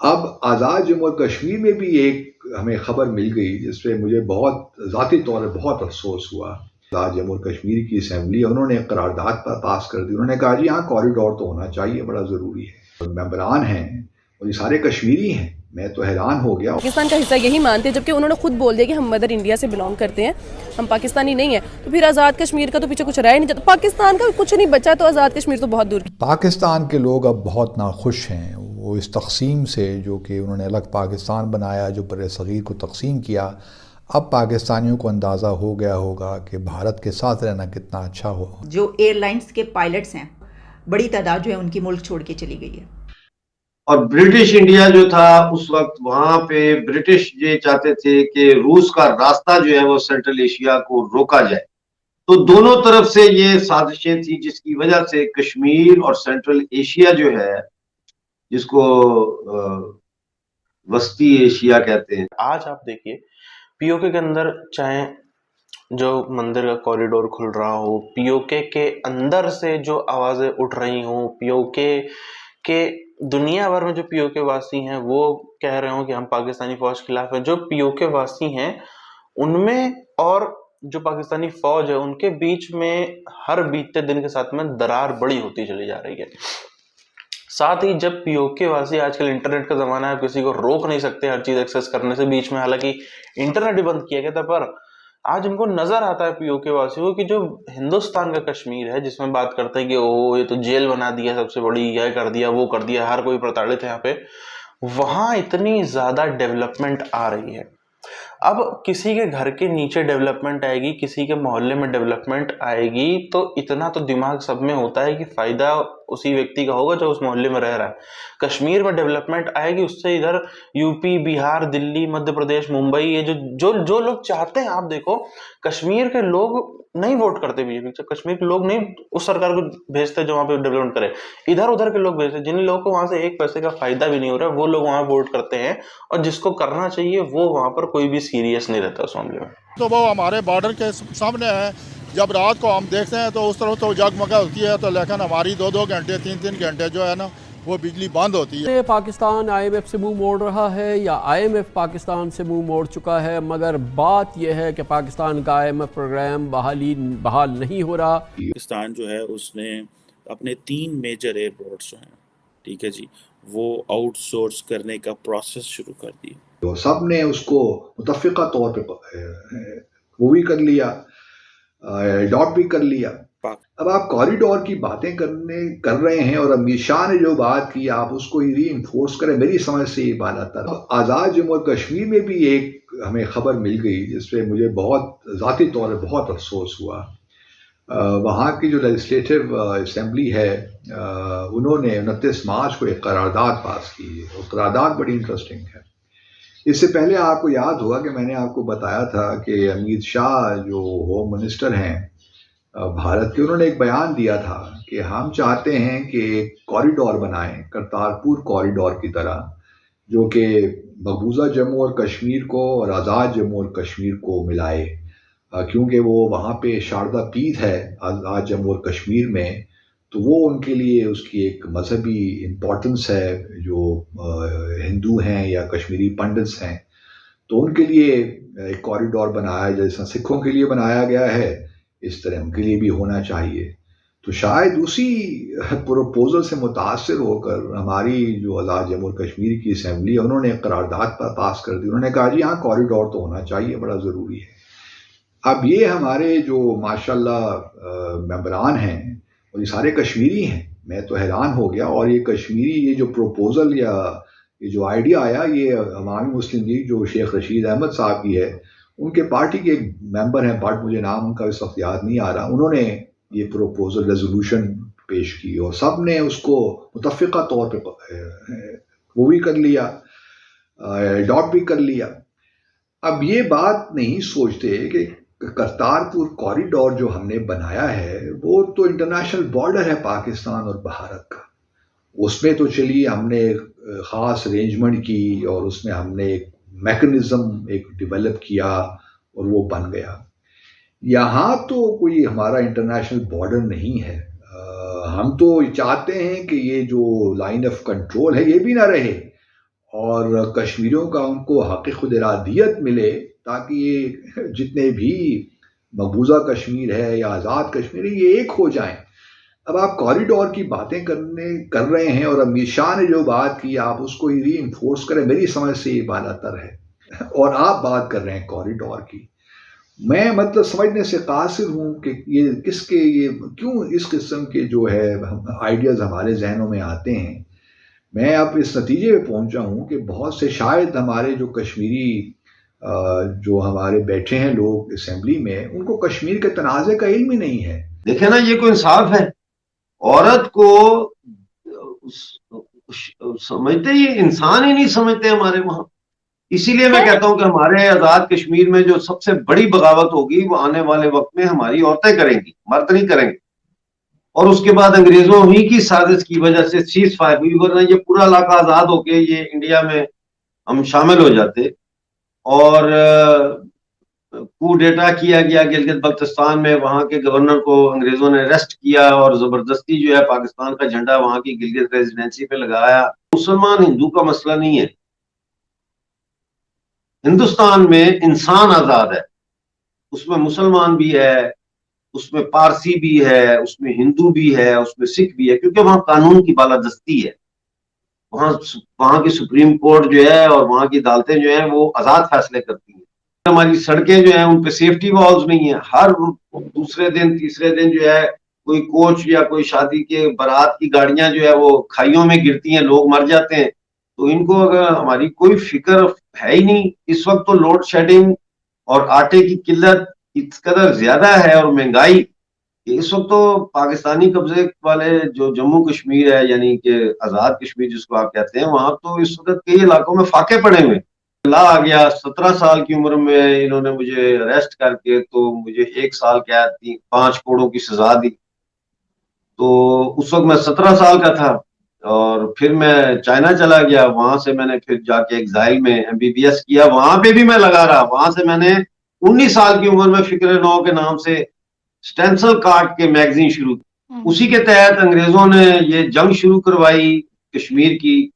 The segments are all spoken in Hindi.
अब आज़ाद जम्मू और कश्मीर में भी एक हमें खबर मिल गई जिसपे मुझे बहुत ज़ाती तौर पर बहुत अफसोस हुआ। आज़ाद जम्मू और कश्मीर की असम्बली उन्होंने एक करारदाद पास कर दी। उन्होंने कहा जी यहाँ कॉरिडोर तो होना चाहिए, बड़ा ज़रूरी है। मेंबरान हैं और ये सारे कश्मीरी हैं। मैं तो हैरान हो गया। पाकिस्तान का हिस्सा यही मानते हैं, जबकि उन्होंने खुद बोल दिया कि हम मदर इंडिया से बिलोंग करते हैं, हम पाकिस्तानी नहीं है। तो फिर आज़ाद कश्मीर का तो पीछे कुछ रह ही नहीं जाता। पाकिस्तान का कुछ नहीं बचा तो आज़ाद कश्मीर तो बहुत दूर। पाकिस्तान के लोग अब बहुत नाखुश हैं वो इस तकसीम से, जो कि उन्होंने अलग पाकिस्तान बनाया, जो बर सग़ीर को तकसीम किया। अब पाकिस्तानियों को अंदाज़ा हो गया होगा कि भारत के साथ रहना कितना अच्छा हो। जो एयरलाइंस के पायलट्स हैं, बड़ी तादाद जो है उनकी मुल्क छोड़ के चली गई है। और ब्रिटिश इंडिया जो था उस वक्त, वहां पे ब्रिटिश ये चाहते थे कि रूस का रास्ता जो है वो सेंट्रल एशिया को रोका जाए। तो दोनों तरफ से ये साजिशें थी, जिसकी वजह से कश्मीर और सेंट्रल एशिया जो है, जिसको वस्ती एशिया कहते हैं। आज आप देखिए पीओके के अंदर, चाहे जो मंदिर का कॉरिडोर खुल रहा हो, पीओके के अंदर से जो आवाजें उठ रही हो, पीओके के दुनिया भर में जो पीओके वासी हैं वो कह रहे हो कि हम पाकिस्तानी फौज के खिलाफ हैं। जो पीओके वासी हैं उनमें और जो पाकिस्तानी फौज है उनके बीच में हर बीतते दिन के साथ में दरार बड़ी होती चली जा रही है। साथ ही जब पीओके वासी, आजकल इंटरनेट का जमाना है, किसी को रोक नहीं सकते हर चीज एक्सेस करने से। बीच में हालांकि इंटरनेट ही बंद किया गया था, पर आज इनको नजर आता है पीओके वासियों को कि जो हिंदुस्तान का कश्मीर है, जिसमें बात करते हैं कि ओ ये तो जेल बना दिया सबसे बड़ी, यह कर दिया वो कर दिया, हर कोई प्रताड़ित है यहाँ पे, वहां इतनी ज्यादा डेवलपमेंट आ रही है। अब किसी के घर के नीचे डेवलपमेंट आएगी, किसी के मोहल्ले में डेवलपमेंट आएगी, तो इतना तो दिमाग सब में होता है कि फायदा उसी व्यक्ति का होगा जो उस मोहल्ले में रह रहा है। कश्मीर में डेवलपमेंट आएगी, उससे इधर यूपी, बिहार, दिल्ली, मध्य प्रदेश, मुंबई, ये जो लोग चाहते हैं, आप देखो कश्मीर के लोग नहीं वोट करते बीजेपी, कश्मीर के लोग नहीं उस सरकार को भेजते जो वहां पे डेवलपमेंट करे, इधर उधर के लोग भेजते। जिन लोगों को वहां से एक पैसे का फायदा भी नहीं हो रहा है वो लोग वहां वोट करते हैं, और जिसको करना चाहिए वो वहां पर कोई भी सीरियस नहीं रहता उस मामले में। तो वो हमारे बॉर्डर के सामने है, जब रात को हम देखते हैं तो उस तरफ तो जगमगा होती है, तो लेकिन हमारी 2-2 घंटे 3-3 घंटे जो है ना वो बिजली बंद होती है। पाकिस्तान IMF से मुंह मोड़ रहा है या IMF पाकिस्तान से मुंह मोड़ चुका है, मगर बात यह है कि पाकिस्तान का IMF प्रोग्राम बहाल नहीं हो रहा। पाकिस्तान जो है उसने अपने 3 मेजर एयरपोर्ट्स जो हैं, ठीक है जी, वो आउटसोर्स करने का प्रोसेस शुरू कर दिया। तो सब ने उसको मुतफ़िक़ा तौर पे वो भी कर लिया, अडॉप्ट भी कर लिया। अब आप कॉरिडोर की बातें कर रहे हैं और अमित शाह ने जो बात की आप उसको री इन्फोर्स करें। मेरी समझ से ये बात आता है। आज़ाद जम्मू और कश्मीर में भी एक हमें खबर मिल गई जिसपे मुझे बहुत ज़ाती तौर पर बहुत अफसोस हुआ। वहाँ की जो लेजिस्लेटिव असम्बली है उन्होंने 29 मार्च को एक करारदाद पास की है और करारदाद बड़ी इंटरेस्टिंग है। इससे पहले आपको याद होगा कि मैंने आपको बताया था कि अमित शाह जो होम मिनिस्टर हैं भारत के, उन्होंने एक बयान दिया था कि हम चाहते हैं कि एक कॉरिडोर बनाएं, करतारपुर कॉरिडोर की तरह, जो कि मकबूजा जम्मू और कश्मीर को और आज़ाद जम्मू और कश्मीर को मिलाए, क्योंकि वो वहाँ पे शारदा पीर है आज़ाद जम्मू और कश्मीर में, तो वो उनके लिए उसकी एक मजहबी इम्पोर्टेंस है। जो हिंदू हैं या कश्मीरी पंडित्स हैं तो उनके लिए एक कॉरिडोर बनाया, जैसा सिखों के लिए बनाया गया है इस तरह उनके लिए भी होना चाहिए। तो शायद उसी प्रपोजल से मुतासर होकर हमारी जो आज़ाद जम्मू और कश्मीर की असम्बली है उन्होंने एक करारदाद पास कर दी। उन्होंने कहा जी यहाँ कॉरिडोर तो होना चाहिए, बड़ा ज़रूरी है। अब ये हमारे जो माशाल्लाह मेंबरान हैं और ये सारे कश्मीरी हैं, मैं तो हैरान हो गया। और ये कश्मीरी ये जो प्रपोजल या ये जो आइडिया आया, ये अवामी मुस्लिम लीग जो शेख रशीद अहमद साहब की है, उनके पार्टी के एक मेंबर हैं, बट मुझे नाम उनका इस वक्त याद नहीं आ रहा, उन्होंने ये प्रपोजल रेजोल्यूशन पेश की और सब ने उसको मुतफ़िक़ा तौर पे वो भी कर लिया, अडॉप्ट भी कर लिया। अब ये बात नहीं सोचते कि करतारपुर कॉरिडोर जो हमने बनाया है वो तो इंटरनेशनल बॉर्डर है पाकिस्तान और भारत का। उसमें तो चलिए हमने एक ख़ास अरेंजमेंट की और उसमें हमने एक मैकेनिज़्म एक डेवलप किया और वो बन गया। यहाँ तो कोई हमारा इंटरनेशनल बॉर्डर नहीं है। हम तो चाहते हैं कि ये जो लाइन ऑफ कंट्रोल है ये भी ना रहे और कश्मीरियों का उनको हक़ खुद इरादियत मिले, ताकि ये जितने भी मकबूजा कश्मीर है या आज़ाद कश्मीर है ये एक हो जाएं। अब आप कॉरिडोर की बातें कर रहे हैं और अमीर शाह ने जो बात की आप उसको ही री इन्फोर्स करें, मेरी समझ से ये बालातर है। और आप बात कर रहे हैं कॉरिडोर की, मैं मतलब समझने से कासिर हूँ कि ये क्यों इस किस्म के जो है आइडियाज़ हमारे जहनों में आते हैं। मैं अब इस नतीजे पे पहुंचा हूँ कि बहुत से शायद हमारे जो कश्मीरी जो हमारे बैठे हैं लोग असेंबली में, उनको कश्मीर के तनाज़े का इल्म ही नहीं है। देखे ना, ये कोई इंसाफ है? औरत को समझते ही इंसान ही नहीं समझते हमारे वहां। इसीलिए मैं कहता हूं कि हमारे आजाद कश्मीर में जो सबसे बड़ी बगावत होगी वो आने वाले वक्त में हमारी औरतें करेंगी, मर्द नहीं करेंगे। और उसके बाद अंग्रेजों ही की साजिश की वजह से सीज फायर हुई, वरना ये पूरा इलाका आजाद होके ये इंडिया में हम शामिल हो जाते। और कू डेटा किया गया गिलगित बल्तिस्तान में, वहां के गवर्नर को अंग्रेजों ने अरेस्ट किया और जबरदस्ती जो है पाकिस्तान का झंडा वहां की गिलगित रेजिडेंसी पे लगाया। मुसलमान हिंदू का मसला नहीं है, हिंदुस्तान में इंसान आजाद है, उसमें मुसलमान भी है, उसमें पारसी भी है, उसमें हिंदू भी है, उसमें सिख भी है, क्योंकि वहां कानून की बालादस्ती है। वहां की सुप्रीम कोर्ट जो है और वहां की अदालतें जो है वो आजाद फैसले करती हैं। हमारी सड़कें जो है उन पे सेफ्टी वॉल्स नहीं है। हर दूसरे दिन तीसरे दिन जो है कोई कोच या कोई शादी के बारात की गाड़ियां जो है वो खाइयों में गिरती हैं, लोग मर जाते हैं। तो इनको अगर हमारी कोई फिक्र है ही नहीं। इस वक्त तो लोड शेडिंग और आटे की किल्लत इस कदर ज्यादा है और महंगाई, इस वक्त तो पाकिस्तानी कब्जे वाले जो जम्मू कश्मीर है, यानी कि आजाद कश्मीर जिसको आप कहते हैं, वहां तो इस वक्त कई इलाकों में फाके पड़े हुए। ला आ गया 17 साल की उम्र में इन्होंने मुझे अरेस्ट करके तो मुझे 1 साल कैद, 5 करोड़ की सजा दी। तो उस वक्त मैं 17 साल का था और फिर मैं चाइना चला गया। वहां से मैंने फिर जाके एग्जाइल में MBBS किया, वहां पे भी मैं लगा रहा। वहां से मैंने 19 साल की उम्र में फिक्र नौ के नाम से स्टेंसिल काट के मैगजीन शुरू की। उसी के तहत अंग्रेजों ने ये जंग शुरू करवाई कश्मीर की।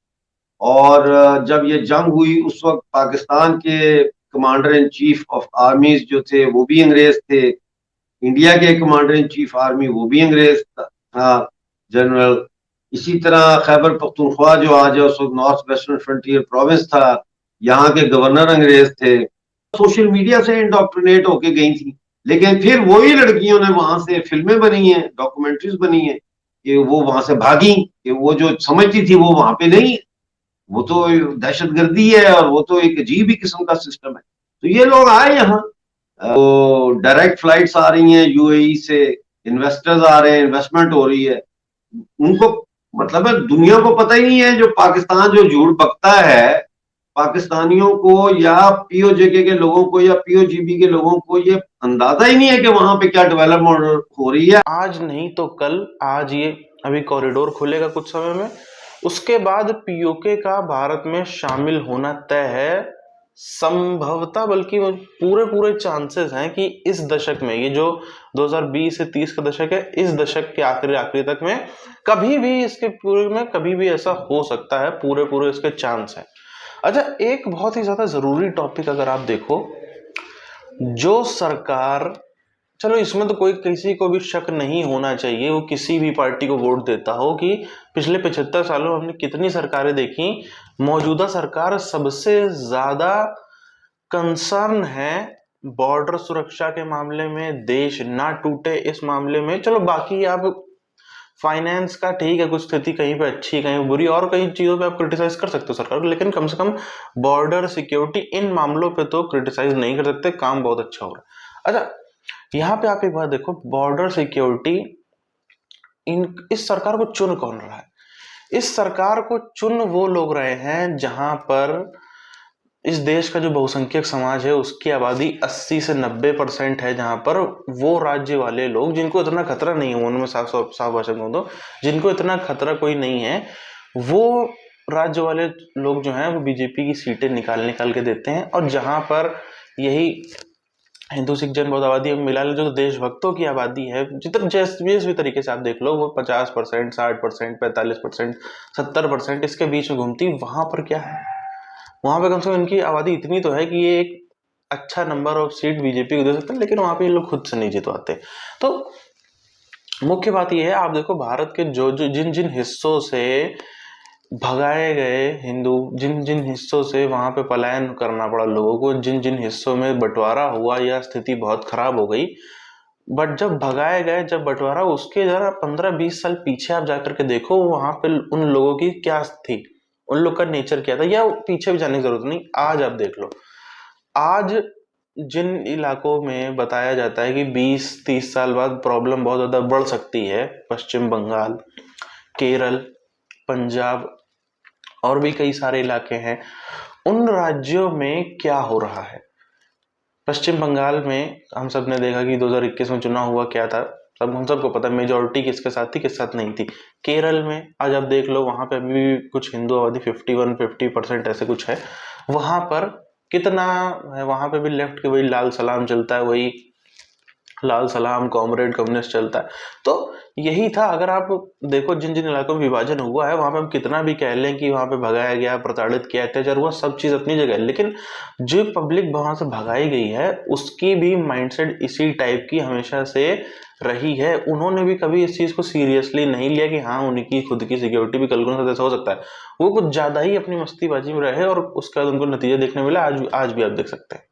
और जब ये जंग हुई उस वक्त पाकिस्तान के कमांडर इन चीफ ऑफ आर्मीज जो थे वो भी अंग्रेज थे, इंडिया के कमांडर इन चीफ आर्मी वो भी अंग्रेज था, जनरल। इसी तरह खैबर पख्तूनख्वा जो आज उस वक्त नॉर्थ वेस्टर्न फ्रंटियर प्रोविंस था, यहाँ के गवर्नर अंग्रेज थे। सोशल मीडिया से इंडोक्ट्रिनेट होके गई थी, लेकिन फिर वही लड़कियों ने वहां से फिल्में बनी हैं, डॉक्यूमेंट्रीज बनी हैं कि वो वहां से भागी, कि वो जो समझती थी वो वहां पे नहीं, वो तो दहशतगर्दी है और वो तो एक अजीब ही किस्म का सिस्टम है। तो ये लोग आए यहाँ, तो डायरेक्ट फ्लाइट्स आ रही हैं UAE से, इन्वेस्टर्स आ रहे हैं, इन्वेस्टमेंट हो रही है। उनको मतलब है दुनिया को पता ही नहीं है, जो पाकिस्तान जो झूठ बकता है पाकिस्तानियों को या POJK के लोगों को या POGB के लोगों को ये अंदाजा ही नहीं है कि वहां पे क्या डेवलपमेंट हो रही है। आज नहीं तो कल, आज ये अभी कॉरिडोर खुलेगा कुछ समय में, उसके बाद POK का भारत में शामिल होना तय है संभवतः, बल्कि पूरे चांसेस हैं कि इस दशक में, ये जो 2020 से 30 का दशक है, इस दशक के आखिरी तक में कभी भी इसके पूरे में कभी भी ऐसा हो सकता है, पूरे इसके चांस है। अच्छा, एक बहुत ही ज्यादा जरूरी टॉपिक अगर आप देखो, जो सरकार, चलो इसमें तो कोई किसी को भी शक नहीं होना चाहिए, वो किसी भी पार्टी को वोट देता हो, कि पिछले 75 सालों में हमने कितनी सरकारें देखी, मौजूदा सरकार सबसे ज्यादा कंसर्न है बॉर्डर सुरक्षा के मामले में, देश ना टूटे इस मामले में। चलो बाकी आप फाइनेंस का ठीक है, कुछ स्थिति कहीं पे अच्छी कहीं बुरी, और कई चीजों पे आप क्रिटिसाइज कर सकते हो सरकार को, लेकिन कम से कम बॉर्डर सिक्योरिटी इन मामलों पे तो क्रिटिसाइज नहीं कर सकते, काम बहुत अच्छा हो रहा है। अच्छा, यहाँ पे आप एक बात देखो, बॉर्डर सिक्योरिटी इस सरकार को चुन कौन रहा है? इस सरकार को चुन वो लोग रहे हैं जहां पर इस देश का जो बहुसंख्यक समाज है उसकी आबादी 80 से 90% है, जहां पर वो राज्य वाले लोग जिनको इतना खतरा नहीं है, उनमें साफ भाषा में दो, जिनको इतना खतरा कोई नहीं है, वो राज्य वाले लोग जो हैं वो बीजेपी की सीटें निकाल के देते हैं। और जहां पर यही हिंदू सिख जैन बौद्ध आबादी मिला ले, जो देशभक्तों की आबादी है, जितना जिस भी तरीके से आप देख लो, वो 50%, 60%, 45%, 70% इसके बीच में घूमती, वहां पर क्या है, वहां पे कम से कम इनकी आबादी इतनी तो है कि ये एक अच्छा नंबर ऑफ सीट बीजेपी को दे सकते हैं, लेकिन वहां पे ये लोग खुद से नहीं जितवाते। तो मुख्य बात यह है, आप देखो भारत के जो जो जिन जिन हिस्सों से भगाए गए हिंदू, जिन जिन हिस्सों से वहां पे पलायन करना पड़ा लोगों को, जिन जिन हिस्सों में बंटवारा हुआ या स्थिति बहुत खराब हो गई, बट जब भगाए गए, जब बंटवारा, उसके जरा 15-20 साल पीछे आप जाकर के देखो वहां पे उन लोगों की क्या थी, उन लोग का नेचर क्या था, या पीछे भी जाने की जरूरत नहीं, आज आप देख लो। आज जिन इलाकों में बताया जाता है कि 20-30 साल बाद प्रॉब्लम बहुत ज्यादा बढ़ सकती है, पश्चिम बंगाल, केरल, पंजाब और भी कई सारे इलाके हैं, उन राज्यों में क्या हो रहा है। पश्चिम बंगाल में हम सब ने देखा कि 2021 में चुनाव हुआ, क्या था, सब हम सबको पता, मेजोरिटी किसके साथ थी, किसके साथ नहीं थी। केरल में आज आप देख लो, वहां पे अभी भी कुछ हिंदू आबादी 51-50% ऐसे कुछ है। वहां पर कितना है, वहां पे भी लेफ्ट के वही लाल सलाम चलता है, वही लाल सलाम कॉमरेड कम्युनिस्ट चलता है। तो यही था। अगर आप देखो जिन जिन इलाकों में विभाजन हुआ है, वहां पे हम कितना भी कह लें कि वहां पे भगाया गया, प्रताड़ित किया, अत्याचार हुआ, सब चीज अपनी जगह है, लेकिन जो पब्लिक वहां से भगाई गई है उसकी भी माइंडसेट इसी टाइप की हमेशा से रही है। उन्होंने भी कभी इस चीज को सीरियसली नहीं लिया कि हाँ उनकी खुद की सिक्योरिटी भी कल को ऐसा हो सकता है। वो कुछ ज्यादा ही अपनी मस्तीबाजी में रहे और उसका उनको नतीजा देखने मिला, आज भी आप देख सकते हैं।